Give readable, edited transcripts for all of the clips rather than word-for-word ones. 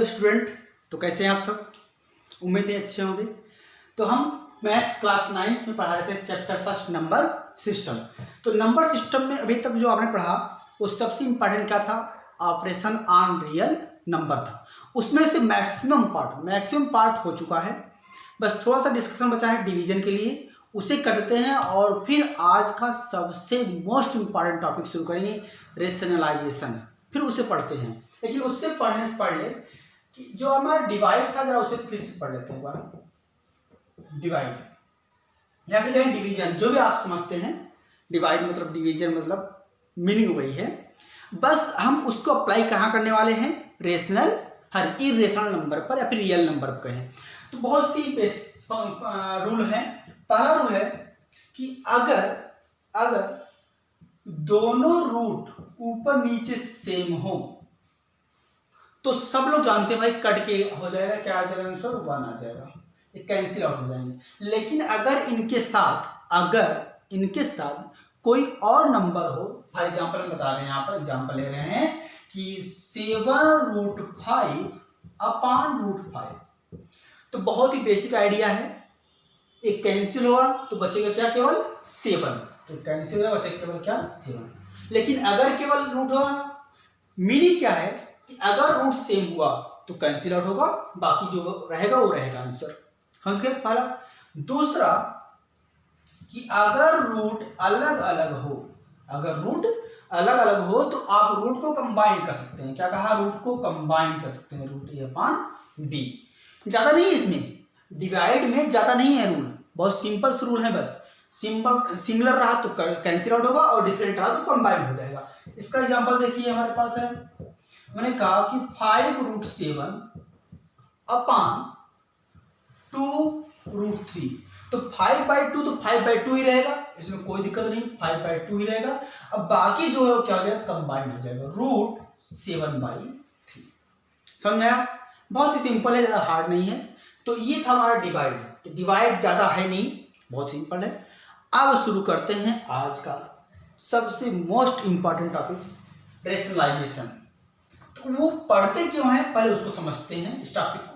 Hello student, तो कैसे हैं आप सब? उम्मीद है अच्छे होंगे। तो हम मैथ्स क्लास 9 में पढ़ा रहे थे चैप्टर फर्स्ट नंबर सिस्टम। तो नंबर सिस्टम में अभी तक जो आपने पढ़ा वो सबसे इम्पॉर्टेंट क्या था? ऑपरेशन ऑन रियल नंबर था। उसमें से मैक्सिमम पार्ट हो चुका है। बस थोड़ा सा डिस्कशन बचा है डिवीजन के लिए, उसे कर देते हैं और फिर आज का सबसे मोस्ट इम्पॉर्टेंट टॉपिक शुरू करेंगे, रेशनलाइजेशन। फिर उसे पढ़ते हैं, लेकिन उससे पढ़ने से पहले कि जो हमारा डिवाइड था जरा उसे फिर से पढ़ लेते हैं एक बार। डिवाइड या फिर कहें डिवीजन, जो भी आप समझते हैं। डिवाइड मतलब डिवीजन मतलब मीनिंग वही है। बस हम उसको अप्लाई कहाँ करने वाले हैं? रेशनल हर इरेशनल नंबर पर या फिर रियल नंबर पर कहें तो बहुत सी रूल है। पहला रूल है कि अगर दोनों रूट ऊपर नीचे सेम हो तो सब लोग जानते हैं भाई कट के हो जाएगा, क्या आ जाएगा आंसर? 1 आ जाएगा, ये कैंसिल आउट हो जाएंगे। लेकिन अगर इनके साथ कोई और नंबर हो, फॉर एग्जाम्पल हम बता रहे हैं, यहाँ पर एग्जाम्पल ले रहे हैं कि 7√5/√5, तो बहुत ही बेसिक आइडिया है। एक कैंसिल होगा तो बचेगा क्या? केवल 7। तो कैंसिल होगा, बचेगा केवल क्या? 7। लेकिन अगर केवल रूट होगा, मीनिंग क्या है कि अगर रूट सेम हुआ तो कैंसिल आउट होगा, बाकी जो रहेगा वो रहेगा आंसर। समझ गए? पहला। दूसरा कि अगर रूट अलग अलग हो तो आप रूट को कंबाइन कर सकते हैं। क्या कहा? रूट को कंबाइन कर सकते हैं, √a/b। ज्यादा नहीं, इसमें डिवाइड में ज्यादा नहीं है रूल, बहुत सिंपल से रूल है। बस सिमिलर रहा तो कैंसिल आउट होगा और डिफरेंट रहा तो कंबाइन हो जाएगा। इसका एग्जांपल देखिए हमारे पास है। मैंने कहा कि 5√7/2√3, तो 5/2 तो 5/2 ही रहेगा, इसमें कोई दिक्कत नहीं, 5/2 ही रहेगा। अब बाकी जो है क्या हो जाएगा? कंबाइन हो जाएगा, √7/3। समझ आया? बहुत ही सिंपल है, ज्यादा हार्ड नहीं है। तो ये था हमारा डिवाइड। तो डिवाइड ज्यादा है नहीं, बहुत सिंपल है। अब शुरू करते हैं आज का सबसे मोस्ट इंपॉर्टेंट टॉपिक, रेशनलाइजेशन। तो वो पढ़ते क्यों हैं, पहले उसको समझते हैं इस टॉपिक को।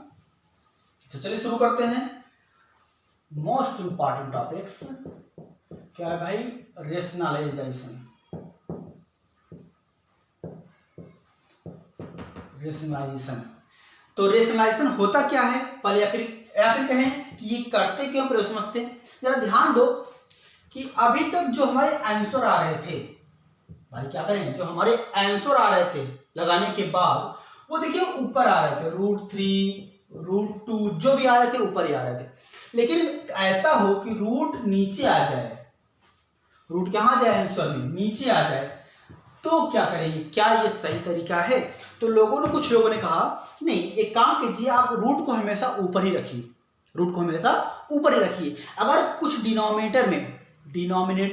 तो चलिए शुरू करते हैं। मोस्ट इंपॉर्टेंट टॉपिक्स क्या है भाई? रेशनलाइजेशन। तो रेशनलाइजेशन होता क्या है पहले, या फिर कहें कि ये करते क्यों, पहले समझते हैं। जरा ध्यान दो कि अभी तक जो हमारे आंसर आ रहे थे भाई, क्या करें, जो हमारे आंसर आ रहे थे लगाने के बाद वो देखिए ऊपर आ रहे थे, √3 √2 जो भी आ रहे थे ऊपर ही आ रहे थे। लेकिन ऐसा हो कि रूट नीचे आ जाए, रूट कहाँ जाए? आंसर में नीचे आ जाए, तो क्या करेंगे? क्या ये सही तरीका है? तो कुछ लोगों ने कहा कि नहीं, एक काम कीजिए, आप रूट को हमेशा ऊपर ही रखिए, अगर कुछ डिनोमिनेटर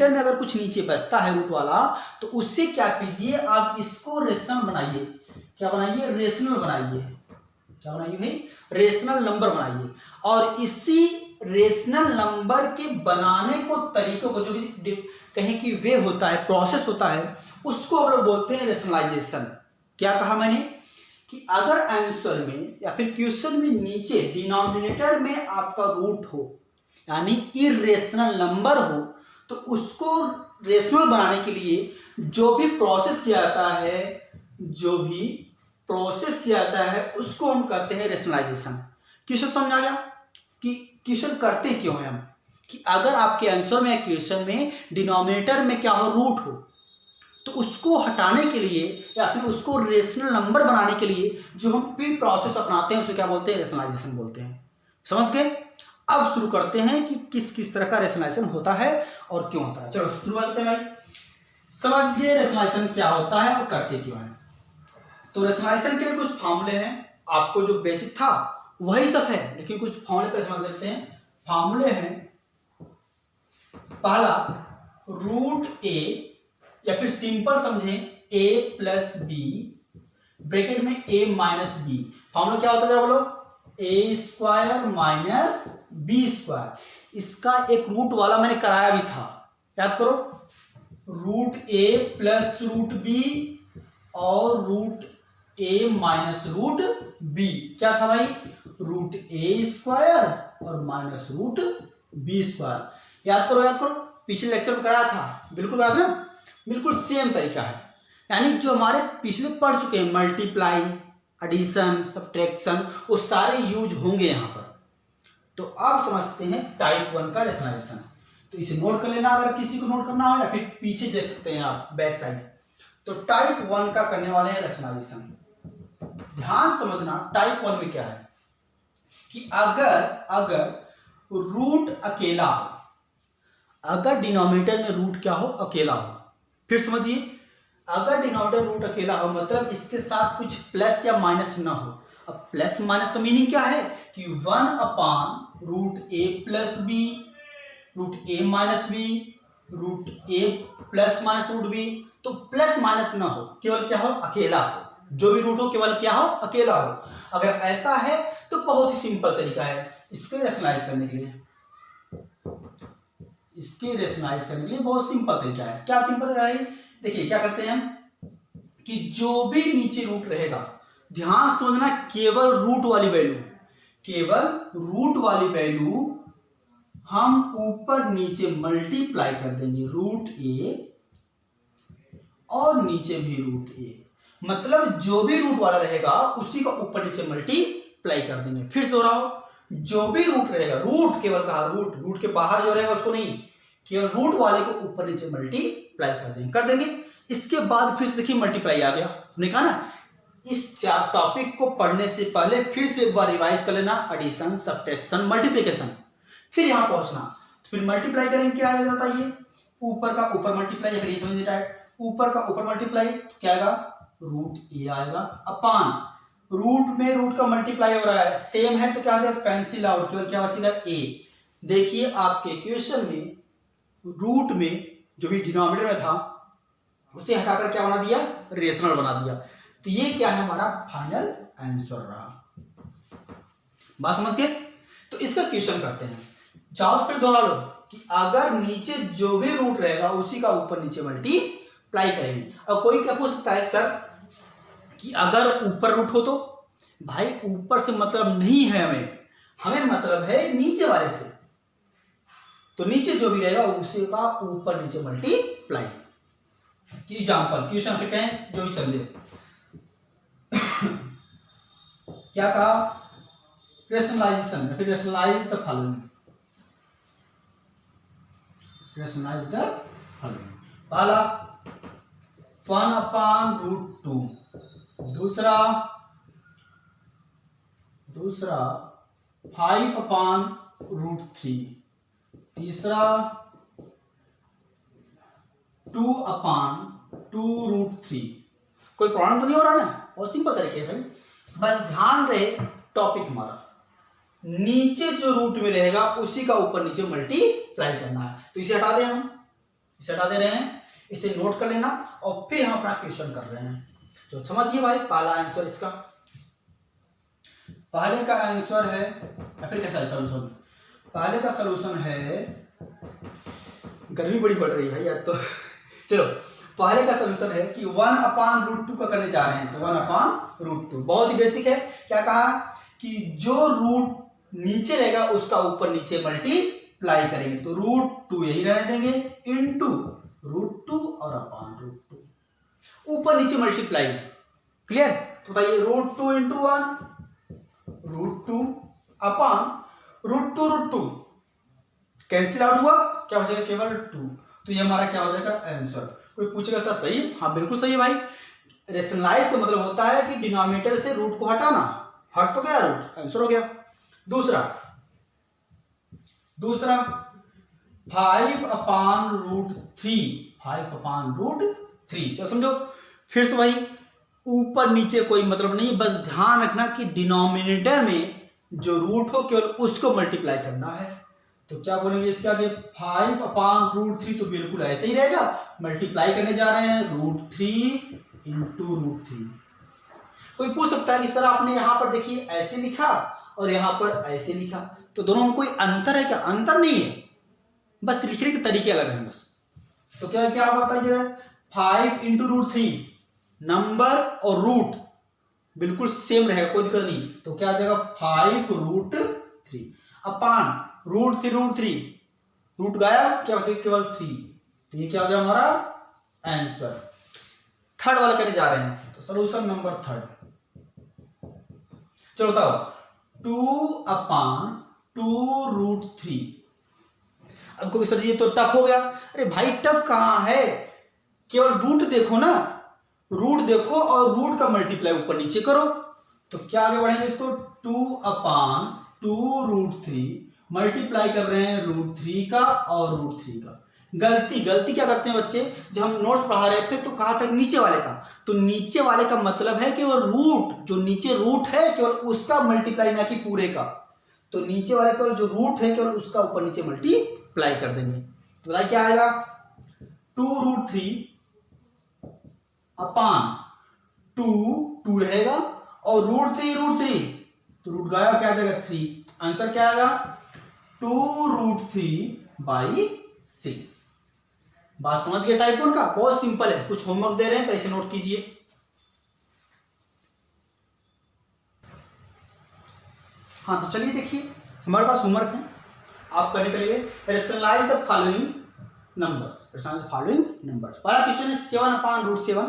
में अगर कुछ नीचे बचता है रूट वाला, तो उससे क्या कीजिए, आप इसको रेशनल बनाइए। क्या बनाइए? रेशनल बनाइए। क्या बनाइए भाई? रेशनल नंबर बनाइए। और इसी रेशनल नंबर के बनाने को, तरीकों को, जो भी कहें कि वे होता है, प्रोसेस होता है, उसको हम लोग बोलते हैं रेशनलाइजेशन। क्या कहा मैंने कि अगर आंसर में या फिर क्वेश्चन में नीचे डिनोमिनेटर में आपका रूट हो, यानी इरेशनल नंबर हो, तो उसको रेशनल बनाने के लिए जो भी प्रोसेस किया जाता है उसको हम कहते हैं रेशनलाइजेशन। क्वेश्चन समझ आ गया कि क्वेश्चन करते क्यों हैं हम? कि अगर आपके आंसर में, क्वेश्चन में डिनोमिनेटर में क्या हो? रूट हो, तो उसको हटाने के लिए या फिर उसको रेशनल नंबर बनाने के लिए जो हम भी प्रोसेस अपनाते हैं उसे क्या बोलते हैं? रेशनलाइजेशन बोलते हैं। समझ गए? अब शुरू करते हैं कि किस किस तरह का रेशनलाइजेशन होता है और क्यों होता है। चलो शुरू करते हैं भाई। समझ गए रेशनलाइजेशन क्या होता है और करते क्यों है। तो रेशनलाइजेशन के लिए कुछ फॉर्मूले हैं, आपको जो बेसिक था वही सब है, लेकिन कुछ फॉर्मूले पर समझ सकते हैं। फॉर्मूले हैं, पहला √a, या फिर सिंपल समझें a+b ब्रैकेट में a-b। फॉर्मूला क्या होता है जरा बोलो? a² - b²। इसका एक रूट वाला मैंने कराया भी था, याद करो, √a + √b और ए माइनस रूट बी। क्या था भाई? रूट ए स्क्वायर और माइनस रूट बी स्क्वायर। याद करो याद करो, पिछले लेक्चर में कराया था, बिल्कुल याद है ना, बिल्कुल सेम तरीका है। यानी जो हमारे पिछले पढ़ चुके हैं मल्टीप्लाई, एडिशन, सब्ट्रैक्शन, वो सारे यूज होंगे यहाँ पर। तो आप समझते हैं टाइप 1 का रेशनलाइजेशन। तो इसे नोट कर लेना अगर किसी को नोट करना हो, या फिर पीछे देख सकते हैं आप बैक साइड। तो टाइप 1 का करने वाले हैं रेशनलाइजेशन। ध्यान समझना टाइप 1 में क्या है कि अगर रूट अकेला हो, अगर डिनोमिनेटर में रूट क्या हो? अकेला हो। फिर समझिए, अगर डिनोमिनेटर रूट अकेला हो मतलब इसके साथ कुछ प्लस या माइनस ना हो। अब प्लस माइनस का मीनिंग क्या है कि 1 अपान रूट ए प्लस बी, रूट ए माइनस बी, रूट ए प्लस माइनस रूट बी। तो प्लस माइनस ना हो, केवल क्या हो? अकेला हो। जो भी रूट हो केवल क्या हो? अकेला हो। अगर ऐसा है तो बहुत ही सिंपल तरीका है इसके रेशनलाइज करने के लिए। इसके रेशनलाइज करने के लिए बहुत सिंपल तरीका है। क्या सिंपल है? देखिए क्या करते हैं हम कि जो भी नीचे रूट रहेगा, ध्यान समझना, केवल रूट वाली वैल्यू, केवल रूट वाली वैल्यू हम ऊपर नीचे मल्टीप्लाई कर देंगे। रूट ए और नीचे भी रूट ए, मतलब जो भी रूट वाला रहेगा उसी का ऊपर नीचे मल्टीप्लाई कर देंगे। फिर से दोहराओ, जो भी रूट रहेगा, रूट केवल कहा, रूट के बाहर जो रहेगा उसको नहीं, केवल रूट वाले को ऊपर नीचे मल्टीप्लाई कर देंगे। इसके बाद फिर से देखिए मल्टीप्लाई आ गया। हमने कहा ना, इस टॉपिक को पढ़ने से पहले फिर से एक बार रिवाइज कर लेना, एडिशन, सब्ट्रैक्शन, मल्टीप्लिकेशन, फिर यहां पहुंचना। तो फिर मल्टीप्लाई करेंगे, क्या आएगा बताइए? ऊपर का ऊपर मल्टीप्लाई, या फिर ये समझिए डायरेक्ट ऊपर का ऊपर मल्टीप्लाई, तो क्या आएगा? रूट ए आएगा अपान रूट में रूट का मल्टीप्लाई हो रहा है, सेम है तो क्या हो जाएगा? कैंसिल आउट, केवल क्या बचेगा? ए। देखिए आपके क्वेश्चन में रूट में जो भी डिनोमिनेटर में था उसे हटाकर क्या बना दिया? रेशनल बना दिया। तो ये क्या है? हमारा फाइनल आंसर रहा। बात समझ गए? तो इसका क्वेश्चन करते हैं। जाओ फिर दोहरा लो कि अगर नीचे जो भी रूट रहेगा उसी का ऊपर नीचे मल्टीप्लाई करेंगे। और कोई क्या पूछ सकता है सर कि अगर ऊपर रूट हो तो? भाई ऊपर से मतलब नहीं है हमें मतलब है नीचे वाले से। तो नीचे जो भी रहेगा उसी का ऊपर नीचे मल्टीप्लाई। एग्जाम्पल क्वेश्चन पे कहें जो भी समझे। क्या कहा? रेशनलाइजेशन, फिर rationalize the following, rationalize the following. पहला 1 अपान रूट 2, दूसरा 5 अपान रूट 3, तीसरा 2 अपान 2 रूट 3। कोई प्रॉब्लम तो नहीं हो रहा ना? बहुत सिंपल तरीके है भाई, बस ध्यान रहे टॉपिक हमारा नीचे जो रूट में रहेगा उसी का ऊपर नीचे मल्टीप्लाई करना है। तो इसे हटा दें, हम इसे हटा दे रहे हैं, इसे नोट कर लेना और फिर हम अपना क्वेश्चन कर रहे हैं। तो समझिए भाई, पहला आंसर इसका, पहले का आंसर है, या फिर कैसा सॉल्यूशन? पहले का सॉल्यूशन है, गर्मी बड़ी पड़ रही है भाई आज तो चलो, पहले का सॉल्यूशन है कि 1 अपान रूट 2 का करने जा रहे हैं। तो 1 अपान रूट 2 बहुत ही बेसिक है। क्या कहा कि जो रूट नीचे रहेगा उसका ऊपर नीचे मल्टीप्लाई करेंगे। तो रूट 2 यही रहने देंगे, इनटू रूट 2 और अपान रूट 2, ऊपर नीचे मल्टीप्लाई। क्लियर? तो बताइए root 2 into 1 root 2 upon root 2 cancel out हुआ, क्या हो जाएगा? केवल 2। तो ये हमारा क्या हो जाएगा? आंसर। कोई पूछेगा सर सही? हाँ बिल्कुल सही है भाई। रेशनलाइज का मतलब होता है कि डिनोमिनेटर से रूट को हटाना, हट तो गया रूट, आंसर हो गया। दूसरा 5 अपान रूट 3, 5 अपान रूट 3। चलो समझो फिर से भाई, ऊपर नीचे कोई मतलब नहीं, बस ध्यान रखना कि डिनोमिनेटर में जो रूट हो केवल उसको मल्टीप्लाई करना है। तो क्या बोलेंगे इसके आगे? 5 अपान रूट 3, तो बिल्कुल ऐसे ही रहेगा, मल्टीप्लाई करने जा रहे हैं रूट 3 इंटू रूट 3। कोई पूछ सकता है कि सर आपने यहाँ पर देखिए ऐसे लिखा और यहाँ पर ऐसे लिखा, तो दोनों में कोई अंतर है क्या? अंतर नहीं है, बस लिखने के तरीके अलग हैं बस। तो क्या होगा? 5 इंटू रूट 3 नंबर और रूट बिल्कुल सेम रहेगा, कोई दिक्कत नहीं। तो क्या आ जाएगा 5√3 अपान √3, रूट गाया, क्या बचेगा केवल 3। तो ये क्या हो गया हमारा आंसर। थर्ड वाला करने जा रहे हैं, तो सोल्यूशन नंबर थर्ड। चलो बताओ 2/2√3। अब कोई सर ये तो टफ हो गया। अरे भाई टफ कहाँ है, केवल रूट देखो ना, रूट देखो और रूट का मल्टीप्लाई ऊपर नीचे करो। तो क्या आगे बढ़ेंगे इसको 2/2√3 मल्टीप्लाई कर रहे हैं √3 का और √3 का। गलती क्या करते हैं बच्चे, जब हम नोट्स पढ़ा रहे थे तो कहा था नीचे वाले का, तो नीचे वाले का मतलब है कि वो रूट, जो नीचे रूट है केवल उसका मल्टीप्लाई, ना कि पूरे का। तो नीचे वाले का जो रूट है केवल उसका ऊपर नीचे मल्टीप्लाई कर देंगे। तो बताइए क्या आएगा 2√3 अपान 2 रहेगा और √3 तो रूट गया, क्या आ जाएगा 3। आंसर क्या आएगा 2√3/6। बात समझ गए टाइप 1 का, बहुत सिंपल है। कुछ होमवर्क दे रहे हैं, पैसे नोट कीजिए। हाँ तो चलिए देखिए, हमारे पास होमवर्क है, आप करने के लिए रेशनलाइज द फॉलोइंग नंबर्स। पहला क्वेश्चन है 7/√7,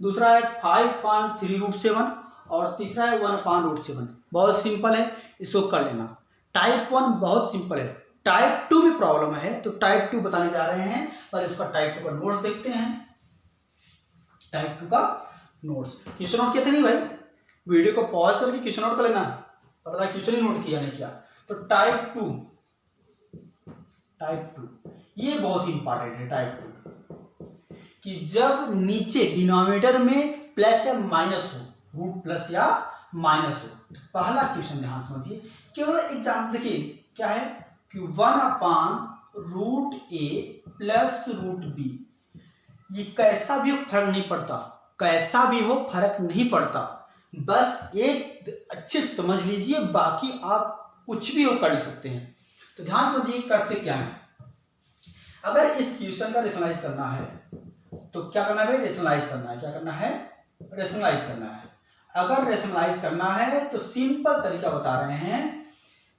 दूसरा है 5/3√7 और तीसरा है 1/√7। बहुत सिंपल है, इसको कर लेना। टाइप 1 बहुत सिंपल है, टाइप 2 में प्रॉब्लम है, तो टाइप 2 बताने जा रहे हैं, पर उसका टाइप 2 का नोट्स देखते हैं। टाइप 2 का नोट्स क्वेश्चन नोट किए थे नहीं भाई, वीडियो को पॉज करके क्वेश्चन नोट कर लेना, पता है क्वेश्चन ही नोट किया नहीं किया। तो टाइप 2 ये बहुत इंपॉर्टेंट है। टाइप 2 कि जब नीचे डिनोमिनेटर में प्लस या माइनस हो, रूट प्लस या माइनस हो। तो पहला क्वेश्चन ध्यान समझिए, केवल एग्जाम्पल देखिए क्या है कि 1/√a प्लस √b, ये कैसा भी हो फर्क नहीं पड़ता, कैसा भी हो फर्क नहीं पड़ता, बस एक अच्छे समझ लीजिए, बाकी आप कुछ भी हो कर सकते हैं। तो ध्यान समझिए करते क्या है। अगर इस क्वेश्चन का रेशनलाइज करना है तो क्या करना है, रेशनलाइज करना है। क्या करना है, रेशनलाइज करना है। अगर रेशनलाइज करना है तो सिंपल तरीका बता रहे हैं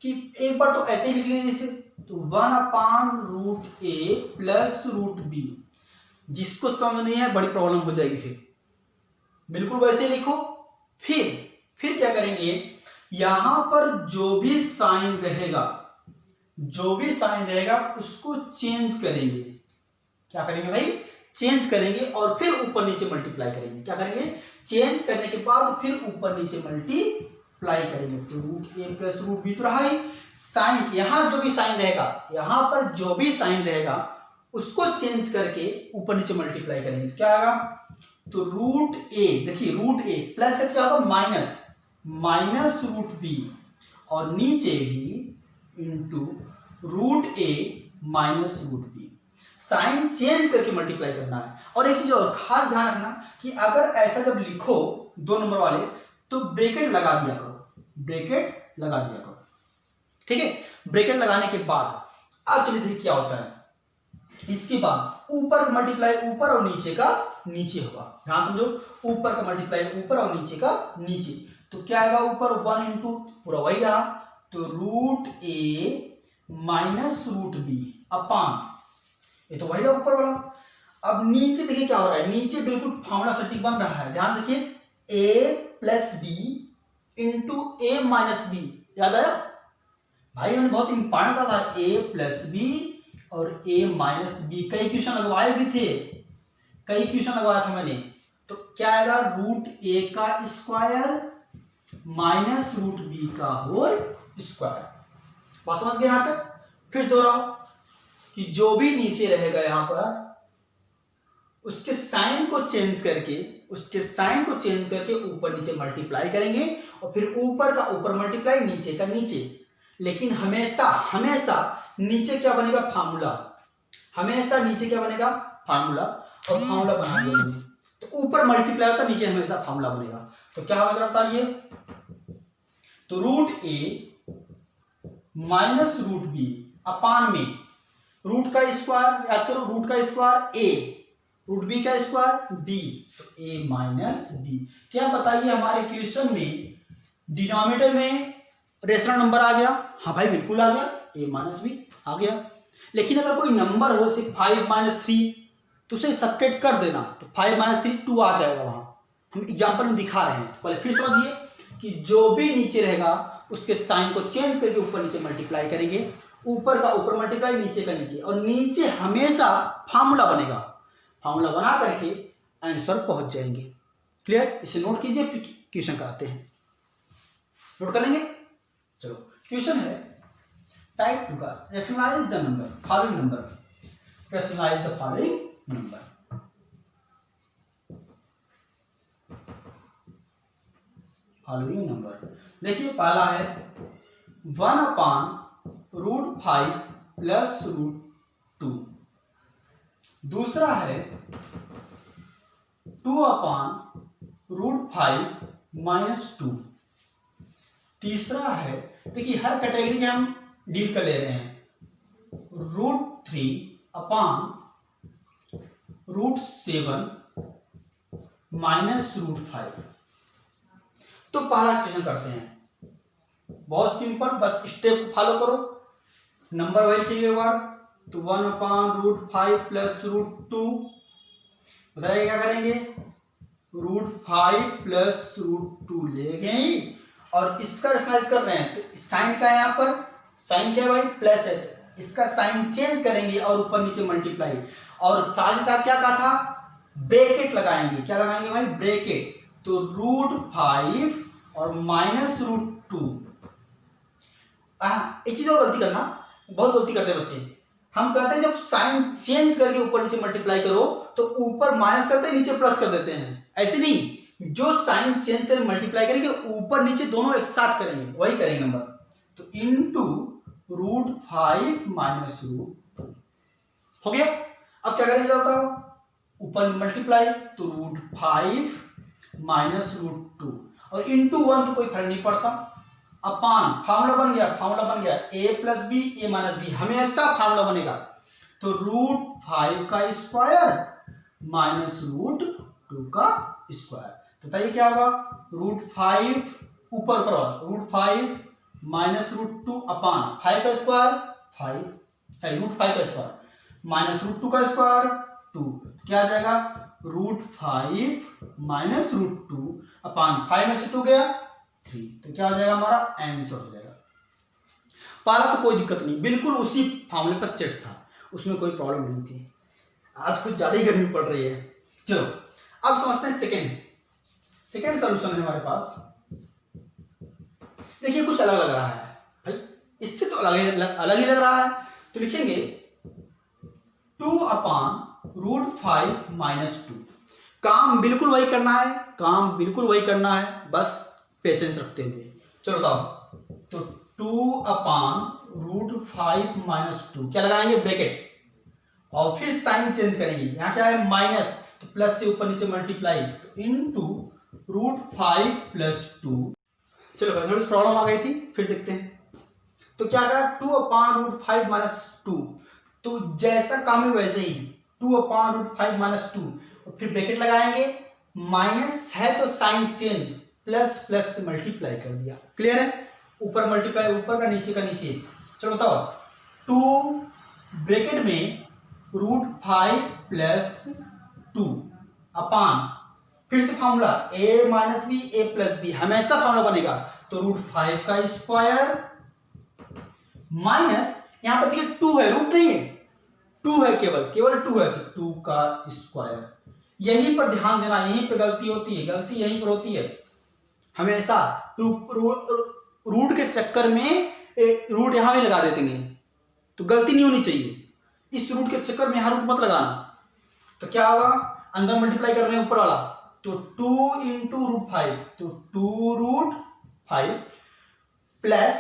कि एक बार तो ऐसे ही लिख लीजिए जैसे, तो 1/√a प्लस √b। जिसको समझ नहीं है बड़ी प्रॉब्लम हो जाएगी, फिर बिल्कुल वैसे ही लिखो। फिर क्या करेंगे, यहां पर जो भी साइन रहेगा उसको चेंज करेंगे। क्या करेंगे भाई, चेंज करेंगे और फिर ऊपर नीचे मल्टीप्लाई करेंगे। क्या करेंगे, चेंज करने के बाद फिर ऊपर नीचे मल्टीप्लाई करेंगे। तो √a प्लस √b तो रहा ही। साइन, यहां जो भी साइन रहेगा, यहां पर जो भी साइन रहेगा उसको चेंज करके ऊपर नीचे मल्टीप्लाई करेंगे। तो क्या आएगा, तो √a, देखिए √a प्लस से क्या होगा माइनस √b और नीचे भी into √a minus √b। Sign change करके मल्टीप्लाई करना है। और एक चीज और खास ध्यान रखना कि अगर ऐसा जब लिखो 2 नंबर वाले तो ब्रैकेट लगा दिया करो, ठीक है। ब्रैकेट लगाने के बाद अब चलिए देखिए क्या होता है। इसके बाद ऊपर मल्टीप्लाई ऊपर और नीचे का नीचे होगा। ध्यान समझो, ऊपर का मल्टीप्लाई ऊपर और नीचे का नीचे। तो क्या आएगा, ऊपर 1 इंटू पूरा वही रहा, तो √a माइनस √b अपान, ये तो वही रहा ऊपर वाला। अब नीचे देखिए क्या हो रहा है, नीचे बिल्कुल फॉर्मूला सटीक बन रहा है। ध्यान देखिए a plus b into a minus b, याद आया भाई, हमने बहुत इंपॉर्टेंट था a प्लस b और a माइनस b। कई क्वेश्चन लगवाए भी थे, लगवाया था मैंने। तो क्या आएगा, √a का स्क्वायर माइनस √b का होल स्क्वायर। बात समझ गए यहां तक। फिर दोहराओ कि जो भी नीचे रहेगा यहां पर उसके साइन को चेंज करके ऊपर नीचे मल्टीप्लाई करेंगे और फिर ऊपर का ऊपर मल्टीप्लाई, नीचे का नीचे। लेकिन हमेशा नीचे क्या बनेगा, फार्मूला। हमेशा नीचे क्या बनेगा, फार्मूला। और फार्मूला बना दिया मैंने, तो ऊपर मल्टीप्लाई होता, नीचे हमेशा फार्मूला बनेगा। तो क्या होगा बताइए, तो √a माइनस √b अपान में रूट का स्क्वायर, याद करो रूट का स्क्वायर a, रूट बी का स्क्वायर बी, तो ए माइनस बी। क्या बताइए हमारे क्वेश्चन में डिनोमिनेटर में रेशनल नंबर आ गया? हाँ भाई बिल्कुल आ गया, ए माइनस बी आ गया। लेकिन अगर कोई नंबर हो सिर्फ 5 माइनस 3 तो उसे सब्ट्रैक्ट कर देना, तो 5 माइनस 3 2 आ जाएगा वहां। हम एग्जाम्पल में दिखा रहे हैं, तो पहले फिर समझिए कि जो भी नीचे रहेगा उसके साइन को चेंज करके ऊपर नीचे मल्टीप्लाई करेंगे, ऊपर का ऊपर मल्टीप्लाई, नीचे का नीचे, और नीचे हमेशा फार्मूला बनेगा। फार्मूला बना करके आंसर पहुंच जाएंगे। क्लियर? इसे नोट कीजिए, फिर क्वेश्चन कराते हैं। नोट कर लेंगे। चलो क्वेश्चन है टाइप 2 का, rationalize the number following number, rationalize the following number. Following number देखिए, पहला है 1/√5 प्लस √2, दूसरा है 2/√5 माइनस 2, तीसरा है, देखिए हर कैटेगरी के हम डील कर ले रहे हैं, √3/√7 माइनस √5। तो पहला क्वेश्चन करते हैं, बहुत सिंपल, बस स्टेप को फॉलो करो। नंबर वही लिखिए एक बार, तो 1/√5 प्लस √2, बताइए क्या करेंगे, √5 प्लस √2 लेंगे और इसका रैशनलाइज कर रहे हैं, तो साइन क्या है यहाँ पर, साइन क्या है भाई, प्लस है, इसका साइन चेंज करेंगे और ऊपर नीचे मल्टीप्लाई, और साथ ही साथ क्या कहा था, ब्रैकेट लगाएंगे। क्या लगाएंगे भाई, ब्रैकेट। तो √5 और माइनस √2। एक चीज और गलती करना, बहुत गलती करते हैं बच्चे, हम कहते हैं जब साइन चेंज करके ऊपर नीचे मल्टीप्लाई करो तो ऊपर माइनस करते हैं, नीचे प्लस कर देते हैं। ऐसे नहीं, जो साइन चेंज करके मल्टीप्लाई करेंगे ऊपर नीचे दोनों एक साथ करेंगे, वही करेंगे नंबर। तो इनटू √5 माइनस √2 हो गया। अब क्या करेंगे बताओ, ऊपर मल्टीप्लाई, तो √5 माइनस √2 और इनटू 1 तो कोई फर्क नहीं पड़ता, अपान फार्मूला बन गया, फार्मूला बन गया a plus B A minus B, हमेशा फार्मूला बनेगा। तो √5 का स्क्वायर माइनस √2 का स्क्वायर, तो बताइए क्या होगा, √5 ऊपर ऊपर √5 माइनस √2 अपान 5 का स्क्वायर 5 है, √5 का स्क्वायर माइनस √2 का स्क्वायर 2, क्या आ जाएगा, √5 माइनस √2 अपान 5 में से 2 गया 3, तो क्या हो जाएगा, हमारा आंसर हो जाएगा। पहला तो कोई दिक्कत नहीं, बिल्कुल उसी फार्मूले पर सेट था, उसमें कोई प्रॉब्लम नहीं थी। आज कुछ ज्यादा ही गर्मी पड़ रही है। चलो अब समझते हैं सेकेंड सॉल्यूशन है हमारे पास। देखिए कुछ अलग लग रहा है भाई, इससे तो अलग ही लग रहा है, तो लिखेंगे 2/√5 माइनस 2। काम बिल्कुल वही करना है, काम बिल्कुल वही करना है, बस पेशेंस रखते हुए। चलो बताओ, तो 2/√5 माइनस 2 क्या लगाएंगे, ब्रैकेट, और फिर साइन चेंज करेंगे, यहाँ क्या है माइनस, तो प्लस से ऊपर नीचे मल्टीप्लाई, तो इनटू √5 प्लस 2। चलो थोड़ी प्रॉब्लम आ गई थी, फिर देखते हैं। तो क्या करा, 2/√5 माइनस 2, तो जैसा काम है वैसे ही 2/√5 माइनस 2, और फिर ब्रैकेट लगाएंगे, माइनस है तो साइन चेंज, प्लस प्लस से मल्टीप्लाई कर दिया। क्लियर है, ऊपर मल्टीप्लाई ऊपर का नीचे का नीचे। चलो बताओ, 2 ब्रैकेट में √5 प्लस 2 अपान, फिर से formula a minus B A plus B, हमेशा फॉर्मूला बनेगा, तो √5 का स्क्वायर माइनस, यहां पर देखिए 2 है, रूट नहीं है, 2 है, केवल 2 है, तो 2 का स्क्वायर। यहीं पर ध्यान देना, यहीं पर गलती होती है, गलती यहीं पर होती है हमेशा। रूट के चक्कर में रूट यहां भी लगा देते हैं, तो गलती नहीं होनी चाहिए, इस रूट के चक्कर में यहां रूट मत लगाना। तो क्या होगा, अंदर मल्टीप्लाई कर रहे हैं ऊपर वाला, तो 2 इंटू √5, तो 2√5 प्लस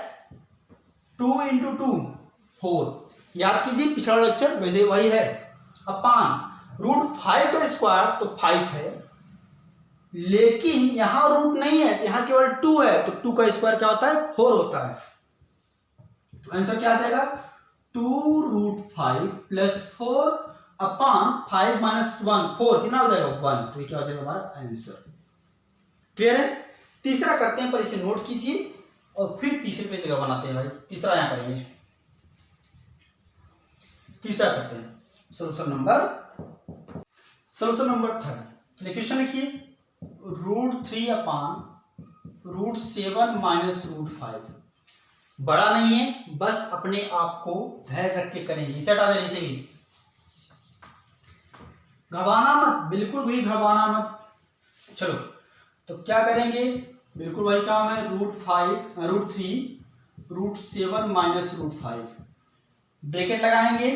2 इंटू 2 4, याद कीजिए पिछला लेक्चर वैसे वही है, अपान √5 का स्क्वायर तो 5 है, लेकिन यहां रूट नहीं है, यहां केवल 2 है, तो 2 का स्क्वायर क्या होता है, 4 होता है। तो आंसर क्या आ जाएगा, 2√5 प्लस 4 अपॉन 5 माइनस 1 4 कितना हो जाएगा 1। तो ये क्या हो जाएगा हमारा आंसर। क्लियर है। तीसरा करते हैं, पर इसे नोट कीजिए और फिर तीसरे पे जगह बनाते हैं भाई। तीसरा यहां करेंगे, तीसरा करते हैं सोल्यूशन नंबर 3। क्वेश्चन लिखिए √3 अपॉन √7 माइनस √5। बड़ा नहीं है, बस अपने आप को धैर्य रख के करेंगे। इसे हटा देने से भी घबराना मत, बिल्कुल भी घबराना मत। चलो तो क्या करेंगे, बिल्कुल वही काम है। √3 √7 माइनस √5 ब्रैकेट लगाएंगे,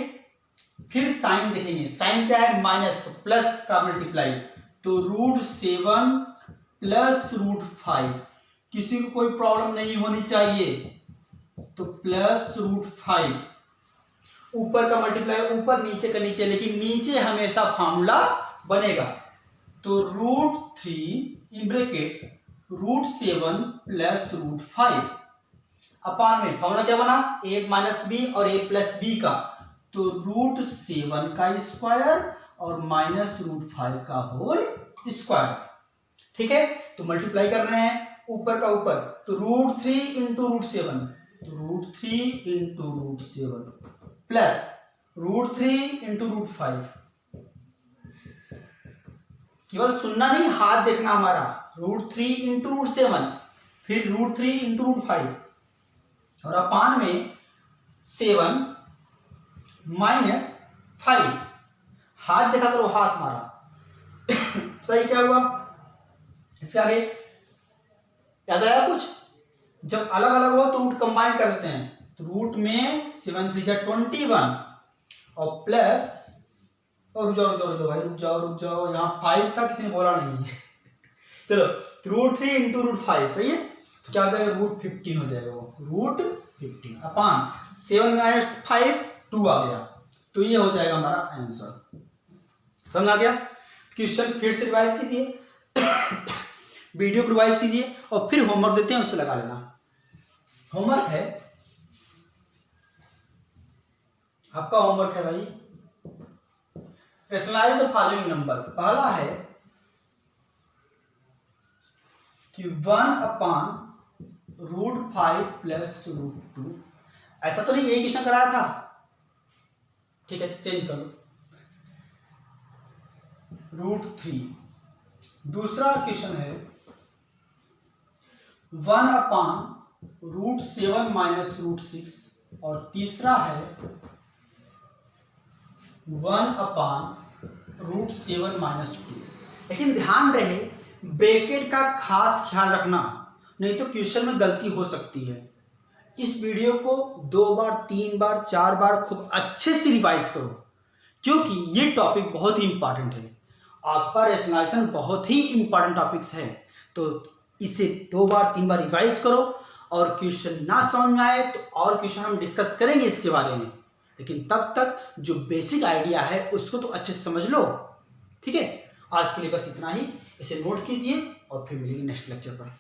फिर साइन देखेंगे। साइन क्या है माइनस, तो प्लस का मल्टीप्लाई, तो √7 प्लस √5। किसी को कोई प्रॉब्लम नहीं होनी चाहिए, तो प्लस √5 ऊपर का मल्टीप्लाई ऊपर, नीचे का नीचे, लेकिन नीचे हमेशा फॉर्मूला बनेगा। तो √3 इन ब्रैकेट √7 प्लस √5 अपान में फॉर्मूला क्या बना, a माइनस बी और a प्लस बी का, तो √7 का स्क्वायर और माइनस √5 का होल स्क्वायर। ठीक है, तो मल्टीप्लाई कर रहे हैं ऊपर का ऊपर, तो √3 इंटू √7, तो √3 इंटू √7 प्लस √3 इंटू √5। केवल सुनना नहीं, हाथ देखना हमारा। √3 इंटू √7 फिर √3 इंटू √5 और अपान में 7 माइनस 5। हाथ देखा करो, हाथ मारा। सही क्या हुआ, इसके आगे याद आया कुछ। जब अलग अलग हो तो रूट कंबाइन कर देते हैं, तो रूट में 7 3 जा 21 और प्लस, और रुक जाओ भाई, रुक जाओ, यहाँ 5 था, किसी ने बोला नहीं। चलो √3 इंटू √5 सही है, तो क्या हो जाएगा √15 हो जाएगा वो, √15 अपान 7 माइनस 5 2 आ गया, तो ये हो जाएगा हमारा आंसर। समझ आ गया। क्वेश्चन फिर से रिवाइज कीजिए, वीडियो को रिवाइज कीजिए और फिर होमवर्क देते हैं, उससे लगा लेना। होमवर्क है आपका, होमवर्क है भाई, रेशनलाइज द फॉलोइंग नंबर। पहला है कि 1 अपान √5 प्लस √2। ऐसा तो नहीं यही क्वेश्चन कराया था, ठीक है चेंज कर लो, √3। दूसरा क्वेश्चन है 1 अपान √7 माइनस √6 और तीसरा है 1 अपान √7 माइनस 2। लेकिन ध्यान रहे ब्रैकेट का खास ख्याल रखना, नहीं तो क्वेश्चन में गलती हो सकती है। इस वीडियो को 2 बार 3 बार 4 बार खूब अच्छे से रिवाइज करो, क्योंकि ये टॉपिक बहुत ही इंपॉर्टेंट है। आपका रेशनलाइजेशन बहुत ही इंपॉर्टेंट टॉपिक्स है, तो इसे 2 बार 3 बार रिवाइज करो। और क्वेश्चन ना समझ में आए तो और क्वेश्चन हम डिस्कस करेंगे इसके बारे में, लेकिन तब तक जो बेसिक आइडिया है उसको तो अच्छे से समझ लो। ठीक है, आज के लिए बस इतना ही। इसे नोट कीजिए और फिर मिलेंगे नेक्स्ट लेक्चर पर।